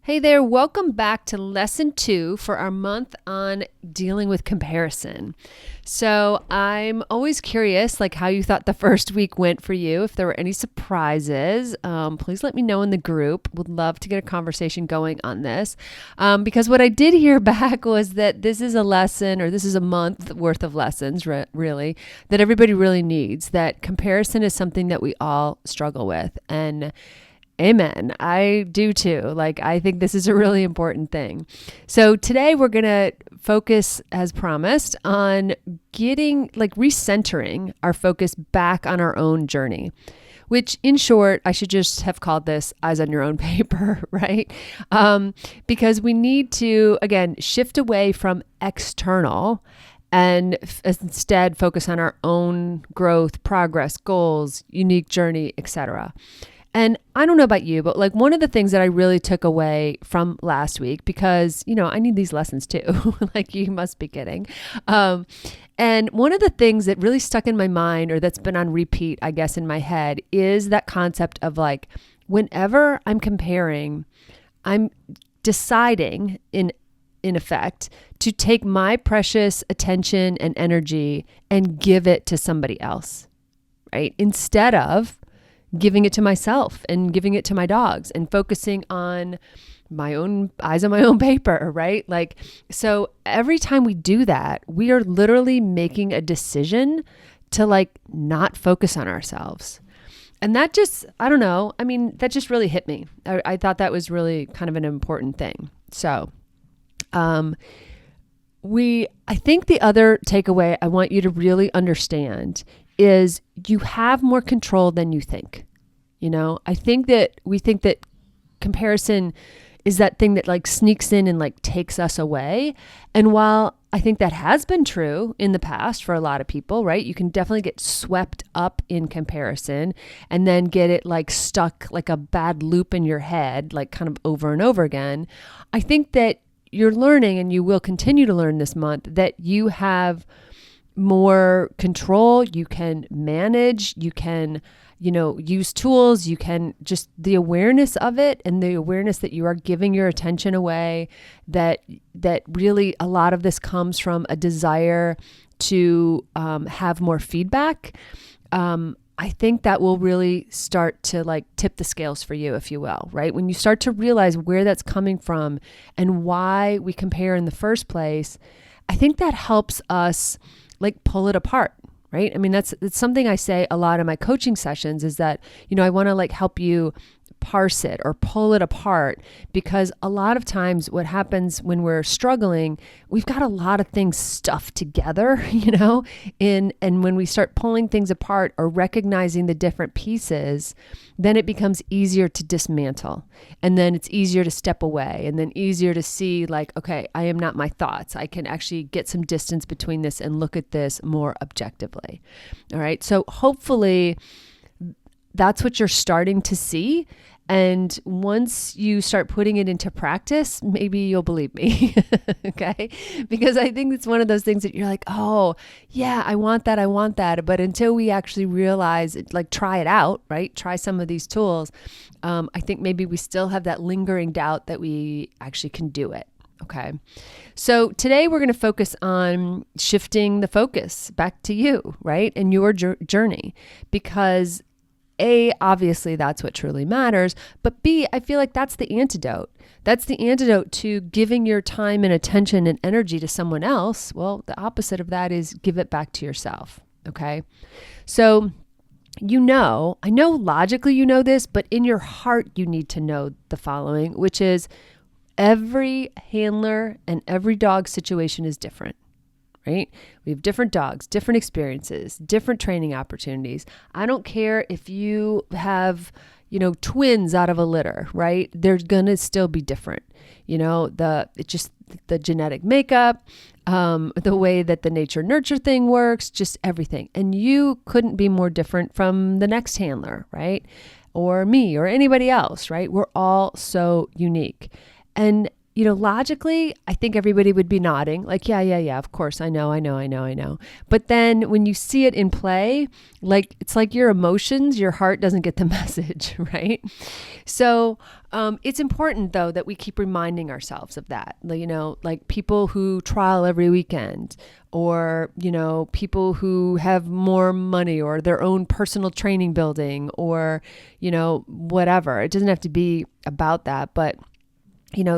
Hey there, welcome back to lesson 2 for our month on dealing with comparison. So I'm always curious, like how you thought the first week went for you. If there were any surprises, please let me know in the group. Would love to get a conversation going on this. Because what I did hear back was that this is a lesson, or this is a month worth of lessons, really, that everybody really needs. That comparison is something that we all struggle with. And amen. I do too. I think this is a really important thing. So today we're going to focus, as promised, on recentering our focus back on our own journey, which in short, I should just have called this eyes on your own paper, right? Because we need to, again, shift away from external and instead focus on our own growth, progress, goals, unique journey, etc. And I don't know about you, but one of the things that I really took away from last week, because, I need these lessons too, you must be kidding. And one of the things that really stuck in my mind, or that's been on repeat, I guess, in my head, is that concept of whenever I'm comparing, I'm deciding in effect to take my precious attention and energy and give it to somebody else, right? Instead of giving it to myself and giving it to my dogs and focusing on my own eyes on my own paper, right? So every time we do that, we are literally making a decision to not focus on ourselves. And that just, I don't know. I mean, that just really hit me. I thought that was really kind of an important thing. So, I think the other takeaway I want you to really understand is you have more control than you think. I think that we think that comparison is that thing that sneaks in and takes us away. And while I think that has been true in the past for a lot of people, right? You can definitely get swept up in comparison and then get it stuck like a bad loop in your head, kind of over and over again. I think that you're learning, and you will continue to learn this month, that you have more control, you can manage, you can, use tools, you can just the awareness of it and the awareness that you are giving your attention away, that really a lot of this comes from a desire to have more feedback. I think that will really start to tip the scales for you, if you will, right? When you start to realize where that's coming from and why we compare in the first place, I think that helps us pull it apart, right? I mean, that's something I say a lot in my coaching sessions, is that, I want to help you parse it or pull it apart, because a lot of times what happens when we're struggling, we've got a lot of things stuffed together, and when we start pulling things apart or recognizing the different pieces, then it becomes easier to dismantle, and then it's easier to step away, and then easier to see okay, I am not my thoughts. I can actually get some distance between this and look at this more objectively. All right. So hopefully that's what you're starting to see. And once you start putting it into practice, maybe you'll believe me. Okay? Because I think it's one of those things that you're oh, yeah, I want that. But until we actually realize it, try it out, right? Try some of these tools. I think maybe we still have that lingering doubt that we actually can do it. Okay. So today we're going to focus on shifting the focus back to you, right? And your journey, because A, obviously that's what truly matters, but B, I feel like that's the antidote. That's the antidote to giving your time and attention and energy to someone else. Well, the opposite of that is give it back to yourself. Okay. So, I know logically you know this, but in your heart, you need to know the following, which is every handler and every dog situation is different. Right? We have different dogs, different experiences, different training opportunities. I don't care if you have, twins out of a litter, right? They're going to still be different. The genetic makeup, the way that the nature nurture thing works, just everything. And you couldn't be more different from the next handler, right? Or me or anybody else, right? We're all so unique. And logically, I think everybody would be nodding like, yeah, of course, I know. But then when you see it in play, like, it's like your emotions, your heart doesn't get the message, right? So it's important, though, that we keep reminding ourselves of that. Like people who trial every weekend, or, people who have more money or their own personal training building, or, whatever. It doesn't have to be about that, but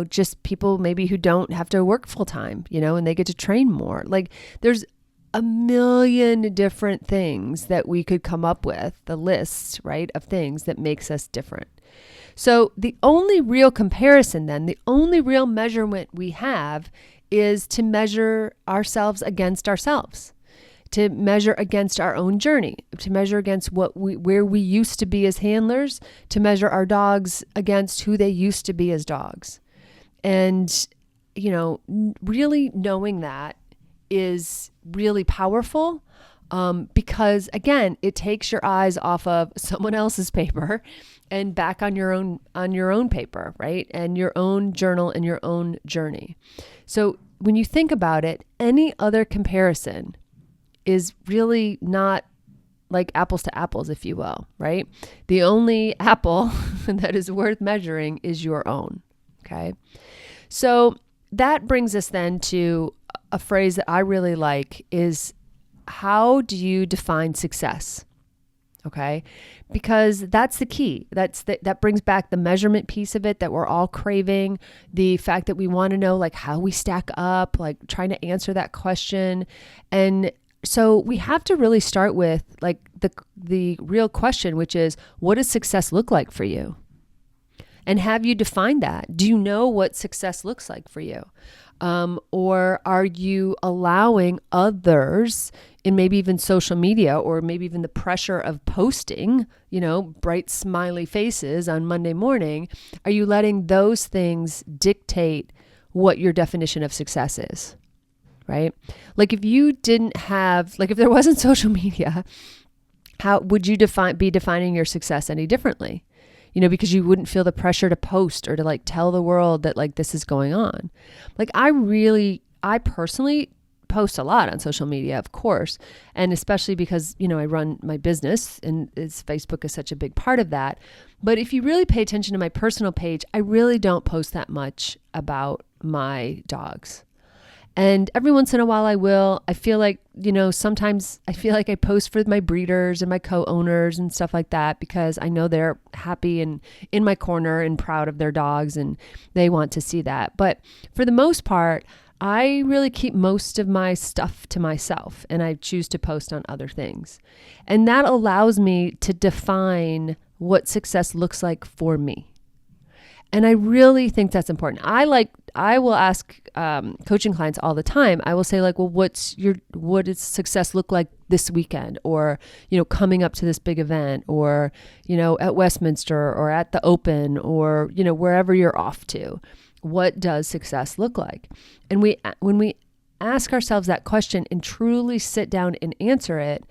just people maybe who don't have to work full time, and they get to train more. Like, there's a million different things that we could come up with, the list, right, of things that makes us different. So the only real comparison then, the only real measurement we have is to measure ourselves against ourselves, to measure against our own journey, to measure against where we used to be as handlers, to measure our dogs against who they used to be as dogs. And, really knowing that is really powerful, because, again, it takes your eyes off of someone else's paper and back on your own paper, right? And your own journal and your own journey. So when you think about it, any other comparison is really not like apples to apples, if you will, right? The only apple that is worth measuring is your own, okay? So that brings us then to a phrase that I really like is, how do you define success? Okay? Because that's the key. That brings back the measurement piece of it that we're all craving, the fact that we want to know like how we stack up, like trying to answer that question. And so we have to really start with like the real question, which is, what does success look like for you? And have you defined that? Do you know what success looks like for you? Or are you allowing others in maybe even social media, or maybe even the pressure of posting, bright smiley faces on Monday morning? Are you letting those things dictate what your definition of success is? Right? Like, if you didn't have, like, if there wasn't social media, how would you be defining your success any differently? Because you wouldn't feel the pressure to post or to like tell the world that like this is going on. Like, I personally post a lot on social media, of course. And especially because, I run my business, and Facebook is such a big part of that. But if you really pay attention to my personal page, I really don't post that much about my dogs. And every once in a while I will. I feel like, sometimes I feel like I post for my breeders and my co-owners and stuff like that, because I know they're happy and in my corner and proud of their dogs, and they want to see that. But for the most part, I really keep most of my stuff to myself, and I choose to post on other things. And that allows me to define what success looks like for me. And I really think that's important. I will ask coaching clients all the time. I will say like, well, what does success look like this weekend, or, coming up to this big event, or, at Westminster, or at the Open, or, wherever you're off to. What does success look like? And when we ask ourselves that question and truly sit down and answer it,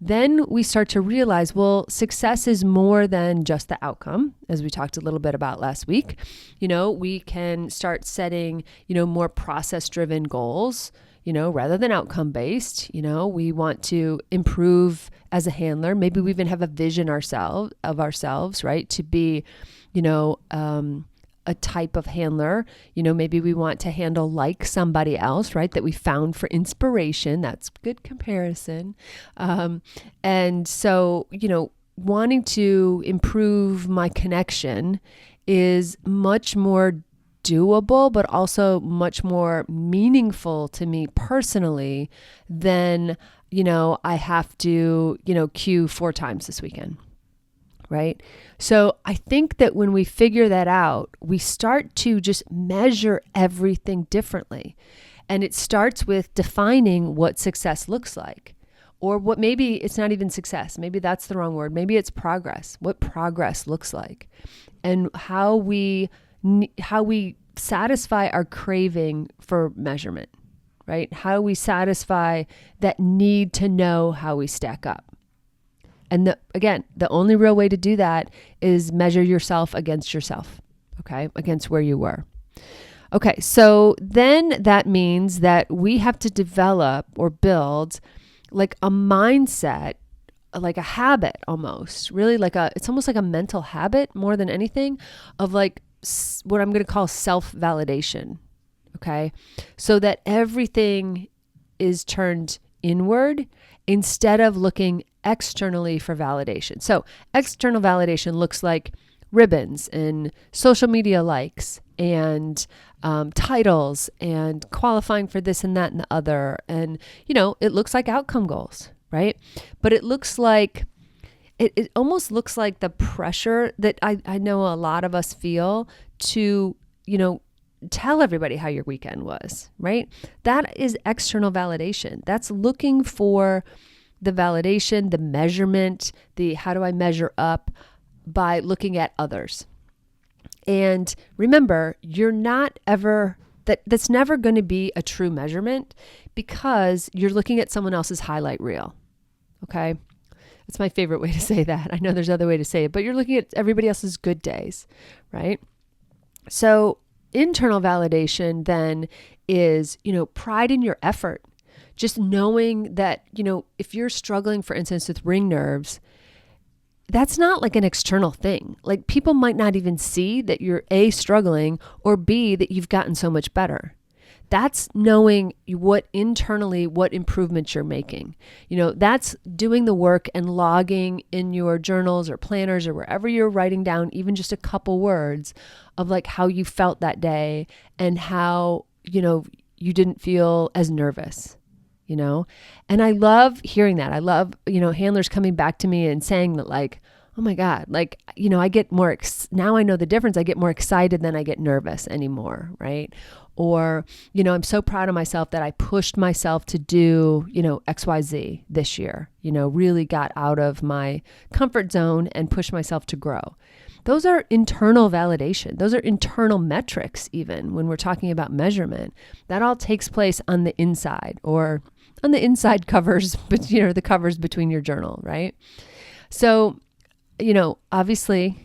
then we start to realize, well, success is more than just the outcome, as we talked a little bit about last week. We can start setting, more process-driven goals, rather than outcome-based. We want to improve as a handler. Maybe we even have a vision of ourselves, right? To be, a type of handler. Maybe we want to handle like somebody else, right? That we found for inspiration. That's good comparison. And so, wanting to improve my connection is much more doable, but also much more meaningful to me personally than, I have to, cue 4 times this weekend. Right? So I think that when we figure that out, we start to just measure everything differently. And it starts with defining what success looks like, or what, maybe it's not even success. Maybe that's the wrong word. Maybe it's progress, what progress looks like, and how we satisfy our craving for measurement, right? How we satisfy that need to know how we stack up. And again, the only real way to do that is measure yourself against yourself, okay? Against where you were. Okay, so then that means that we have to develop or build like a mindset, like a habit almost, really it's almost like a mental habit more than anything of like what I'm going to call self-validation. Okay, so that everything is turned inward instead of looking externally for validation. So external validation looks like ribbons and social media likes and titles and qualifying for this and that and the other. And, it looks like outcome goals, right? But it looks like, it almost looks like the pressure that I know a lot of us feel to, tell everybody how your weekend was, right? That is external validation. That's looking for the validation, the measurement, the how do I measure up by looking at others. And remember, you're not ever, that's never going to be a true measurement because you're looking at someone else's highlight reel. Okay. That's my favorite way to say that. I know there's other way to say it, but you're looking at everybody else's good days, right? So internal validation then is, pride in your effort. Just knowing that, if you're struggling, for instance, with ring nerves, that's not like an external thing. Like people might not even see that you're A, struggling, or B, that you've gotten so much better. That's knowing what improvements you're making. That's doing the work and logging in your journals or planners or wherever you're writing down even just a couple words of like how you felt that day and how, you didn't feel as nervous. And I love hearing that. I love, handlers coming back to me and saying that like, oh my God, like, I get more, now I know the difference. I get more excited than I get nervous anymore. Right. Or, I'm so proud of myself that I pushed myself to do, XYZ this year, really got out of my comfort zone and pushed myself to grow. Those are internal validation. Those are internal metrics, even when we're talking about measurement. That all takes place on the inside or on the inside covers, but the covers between your journal, right? So, obviously,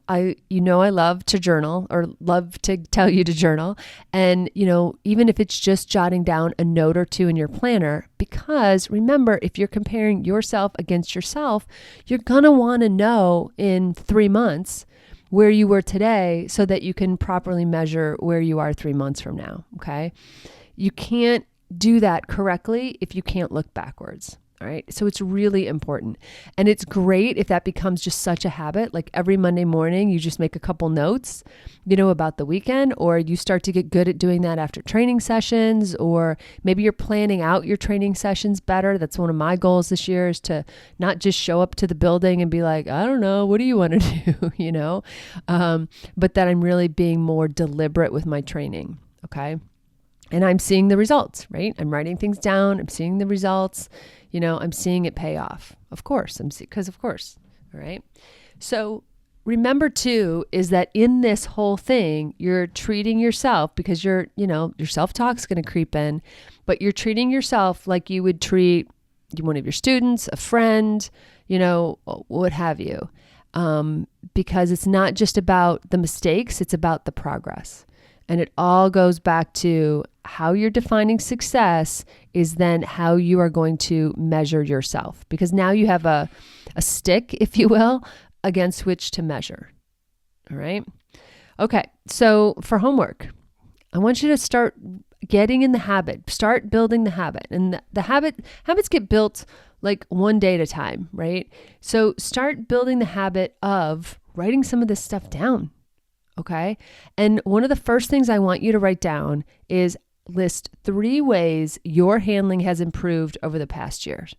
I love to journal or love to tell you to journal. And, even if it's just jotting down a note or two in your planner, because remember, if you're comparing yourself against yourself, you're going to want to know in 3 months where you were today so that you can properly measure where you are 3 months from now. Okay. You can't do that correctly if you can't look backwards. All right. So it's really important. And it's great if that becomes just such a habit. Like every Monday morning, you just make a couple notes, about the weekend, or you start to get good at doing that after training sessions, or maybe you're planning out your training sessions better. That's one of my goals this year is to not just show up to the building and be like, I don't know, what do you want to do? But that I'm really being more deliberate with my training. Okay. And I'm seeing the results, right? I'm writing things down. I'm seeing the results. I'm seeing it pay off. Of course, because of course, all right? So remember too, is that in this whole thing, you're treating yourself because your self-talk's going to creep in, but you're treating yourself like you would treat one of your students, a friend, what have you. Because it's not just about the mistakes, it's about the progress. And it all goes back to how you're defining success is then how you are going to measure yourself. Because now you have a stick, if you will, against which to measure. All right. Okay. So for homework, I want you to start getting in the habit, start building the habit. And the habits get built like one day at a time, right? So start building the habit of writing some of this stuff down. Okay. And one of the first things I want you to write down is list 3 ways your handling has improved over the past years.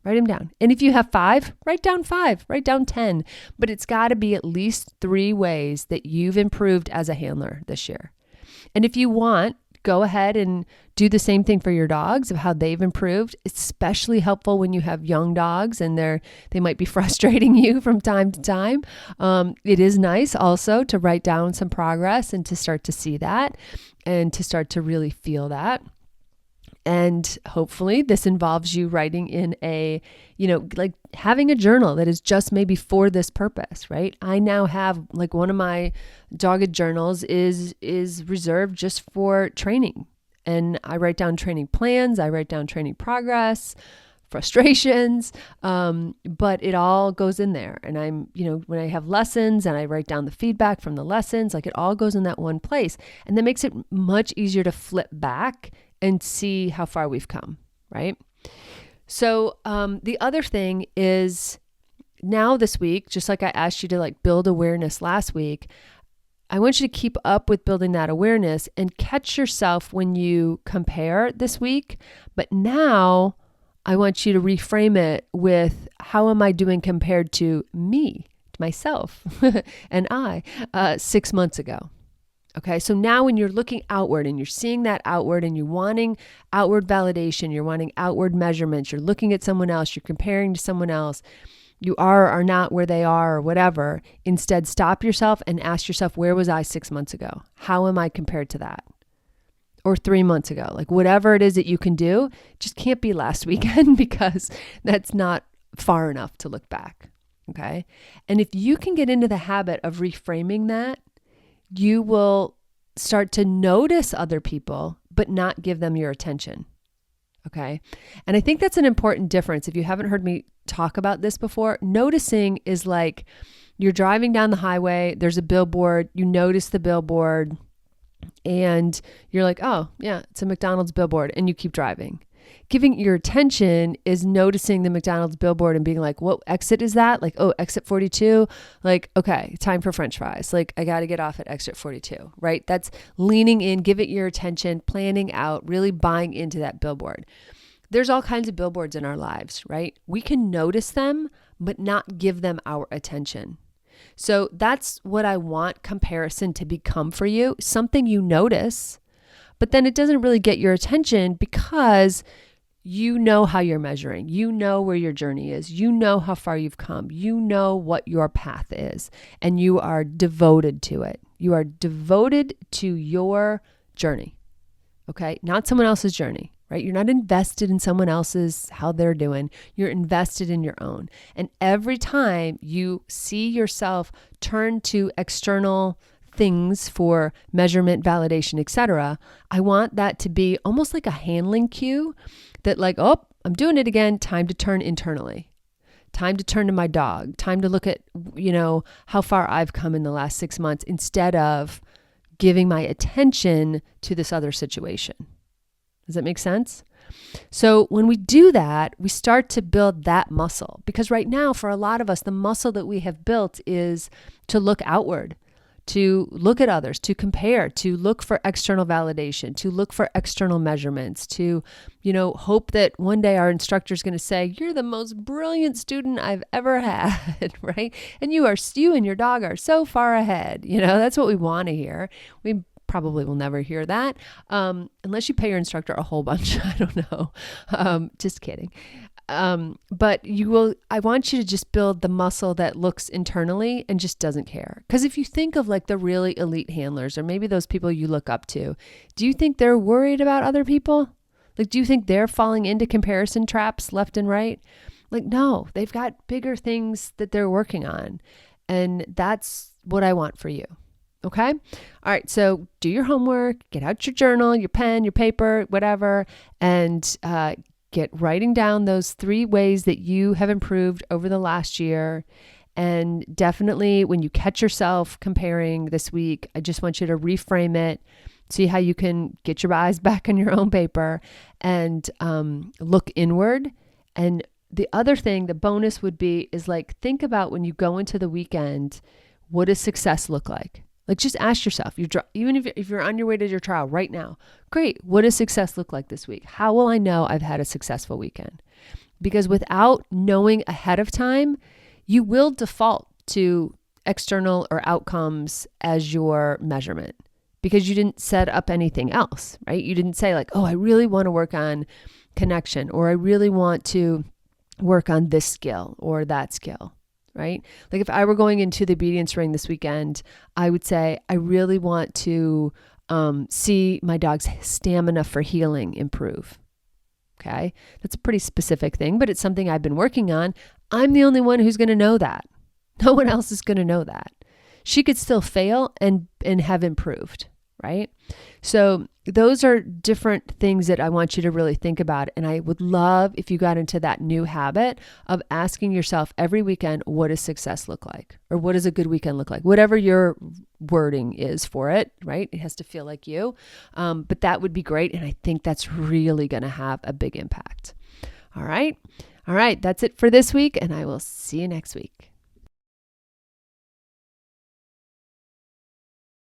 Write them down. And if you have 5, write down 5, write down 10, but it's got to be at least 3 ways that you've improved as a handler this year. And if you want, go ahead and do the same thing for your dogs of how they've improved. It's especially helpful when you have young dogs and they might be frustrating you from time to time. It is nice also to write down some progress and to start to see that and to start to really feel that. And hopefully this involves you writing in a, like having a journal that is just maybe for this purpose, right? I now have like one of my dogged journals is reserved just for training. And I write down training plans, I write down training progress, frustrations, but it all goes in there. And I'm, when I have lessons and I write down the feedback from the lessons, like it all goes in that one place. And that makes it much easier to flip back and see how far we've come, right? So the other thing is now this week, just like I asked you to like build awareness last week, I want you to keep up with building that awareness and catch yourself when you compare this week. But now I want you to reframe it with how am I doing compared to me, to myself, and I 6 months ago. Okay, so now when you're looking outward and you're seeing that outward and you're wanting outward validation, you're wanting outward measurements, you're looking at someone else, you're comparing to someone else, you are or not where they are or whatever. Instead, stop yourself and ask yourself, where was I 6 months ago? How am I compared to that? Or 3 months ago? Like whatever it is that you can do, just can't be last weekend because that's not far enough to look back. Okay. And if you can get into the habit of reframing that, you will start to notice other people, but not give them your attention. Okay. And I think that's an important difference. If you haven't heard me talk about this before, noticing is like you're driving down the highway, there's a billboard, you notice the billboard and you're like, oh yeah, it's a McDonald's billboard, and you keep driving. Giving your attention is noticing the McDonald's billboard and being like, what exit is that? Like, oh, exit 42. Like, okay, time for French fries. Like, I got to get off at exit 42, right? That's leaning in, give it your attention, planning out, really buying into that billboard. There's all kinds of billboards in our lives, right? We can notice them, but not give them our attention. So that's what I want comparison to become for you, something you notice, but then it doesn't really get your attention because you know how you're measuring. You know where your journey is. You know how far you've come. You know what your path is, and you are devoted to it. You are devoted to your journey, okay? Not someone else's journey, right? You're not invested in someone else's, how they're doing. You're invested in your own. And every time you see yourself turn to external things for measurement, validation, etc., I want that to be almost like a handling cue that like, oh, I'm doing it again. Time to turn internally. Time to turn to my dog. Time to look at, how far I've come in the last 6 months instead of giving my attention to this other situation. Does that make sense? So when we do that, we start to build that muscle, because right now for a lot of us, the muscle that we have built is to look outward, to look at others, to compare, to look for external validation, to look for external measurements, to, hope that one day our instructor is going to say, you're the most brilliant student I've ever had, right? And you and your dog are so far ahead. That's what we want to hear. We probably will never hear that unless you pay your instructor a whole bunch. I don't know. Just kidding. But I want you to just build the muscle that looks internally and just doesn't care. Because if you think of like the really elite handlers, or maybe those people you look up to, do you think they're worried about other people? Like, do you think they're falling into comparison traps left and right? Like, no, they've got bigger things that they're working on. And that's what I want for you. Okay. All right. So do your homework, get out your journal, your pen, your paper, whatever, and get writing down those 3 ways that you have improved over the last year. And definitely when you catch yourself comparing this week, I just want you to reframe it, see how you can get your eyes back on your own paper and look inward. And the other thing, the bonus would be, is like, think about when you go into the weekend, what does success look like? Like, just ask yourself, even if you're on your way to your trial right now, great, what does success look like this week? How will I know I've had a successful weekend? Because without knowing ahead of time, you will default to external or outcomes as your measurement because you didn't set up anything else, right? You didn't say like, oh, I really want to work on connection, or I really want to work on this skill or that skill. Right? Like if I were going into the obedience ring this weekend, I would say, I really want to see my dog's stamina for healing improve. Okay. That's a pretty specific thing, but it's something I've been working on. I'm the only one who's going to know that. No one else is going to know that. She could still fail and have improved, right? So those are different things that I want you to really think about. And I would love if you got into that new habit of asking yourself every weekend, what does success look like? Or what does a good weekend look like? Whatever your wording is for it, right? It has to feel like you. But that would be great. And I think that's really going to have a big impact. All right. All right. That's it for this week. And I will see you next week.